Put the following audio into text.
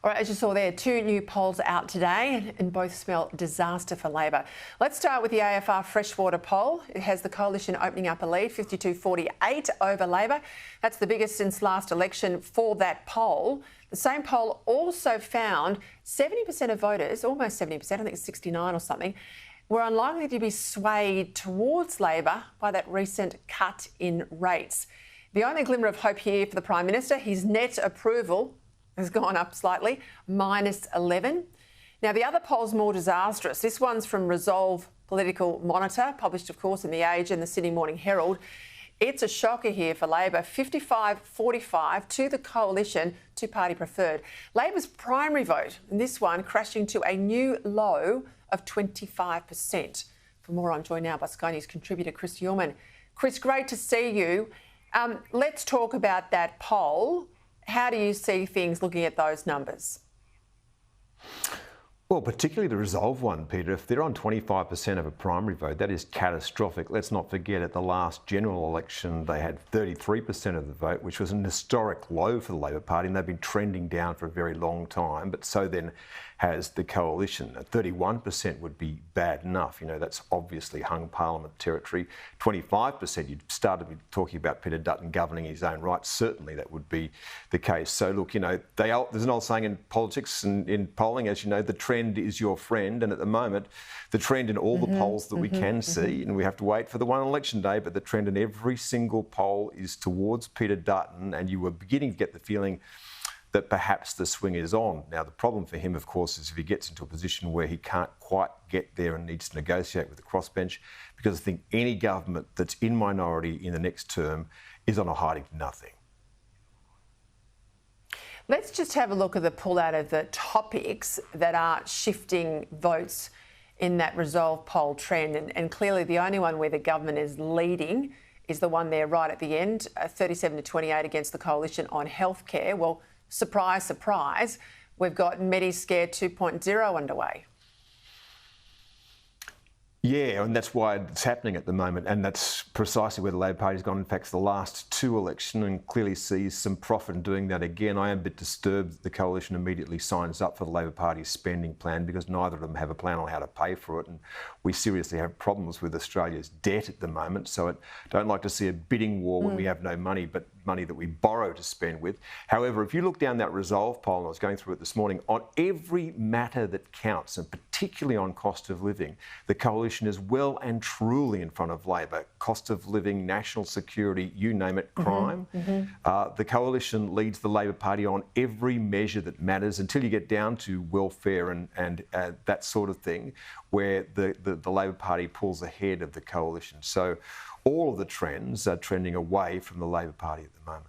All right, as you saw there, two new polls out today and both smell disaster for Labor. Let's start with the AFR Freshwater poll. It has the Coalition opening up a lead, 52-48 over Labor. That's the biggest since last election for that poll. The same poll also found 70% of voters, almost 70%, I think it's 69 or something, were unlikely to be swayed towards Labor by that recent cut in rates. The only glimmer of hope here for the Prime Minister, his net approval has gone up slightly, -11. Now, the other poll's more disastrous. This one's from Resolve Political Monitor, published, of course, in The Age and the Sydney Morning Herald. It's a shocker here for Labor, 55-45 to the Coalition, two-party preferred. Labor's primary vote in this one crashing to a new low of 25%. For more, I'm joined now by Sky News contributor Chris Yeoman. Chris, great to see you. Let's talk about that poll. How do you see things looking at those numbers? Well, particularly the Resolve one, Peter, if they're on 25% of a primary vote, that is catastrophic. Let's not forget at the last general election, they had 33% of the vote, which was an historic low for the Labor Party, and they've been trending down for a very long time. But so then has the Coalition. 31% would be bad enough. You know, that's obviously hung Parliament territory. 25%, you'd started talking about Peter Dutton governing his own right. Certainly that would be the case. So look, you know, there's an old saying in politics and in polling, as you know, the trend is your friend. And at the moment, the trend in all the polls that we can see, and we have to wait for the one on election day, but the trend in every single poll is towards Peter Dutton, and you were beginning to get the feeling that perhaps the swing is on. Now, the problem for him, of course, is if he gets into a position where he can't quite get there and needs to negotiate with the crossbench, because I think any government that's in minority in the next term is on a hiding to nothing. Let's just have a look at the pull out of the topics that are shifting votes in that Resolve poll trend. And clearly the only one where the government is leading is the one there right at the end, 37-28 against the Coalition on healthcare. Well, surprise, surprise, we've got Mediscare 2.0 underway. Yeah, and that's why it's happening at the moment, and that's precisely where the Labor Party's gone. In fact, the last two elections, and clearly sees some profit in doing that again. I am a bit disturbed that the Coalition immediately signs up for the Labor Party's spending plan, because neither of them have a plan on how to pay for it, and we seriously have problems with Australia's debt at the moment. So I don't like to see a bidding war when we have no money, but money that we borrow to spend with. However, if you look down that Resolve poll, and I was going through it this morning, on every matter that counts, and particularly on cost of living, the Coalition is well and truly in front of Labor. Cost of living, national security, you name it, crime. The Coalition leads the Labor Party on every measure that matters, until you get down to welfare and that sort of thing, where the Labor Party pulls ahead of the Coalition. So all of the trends are trending away from the Labor Party at the moment.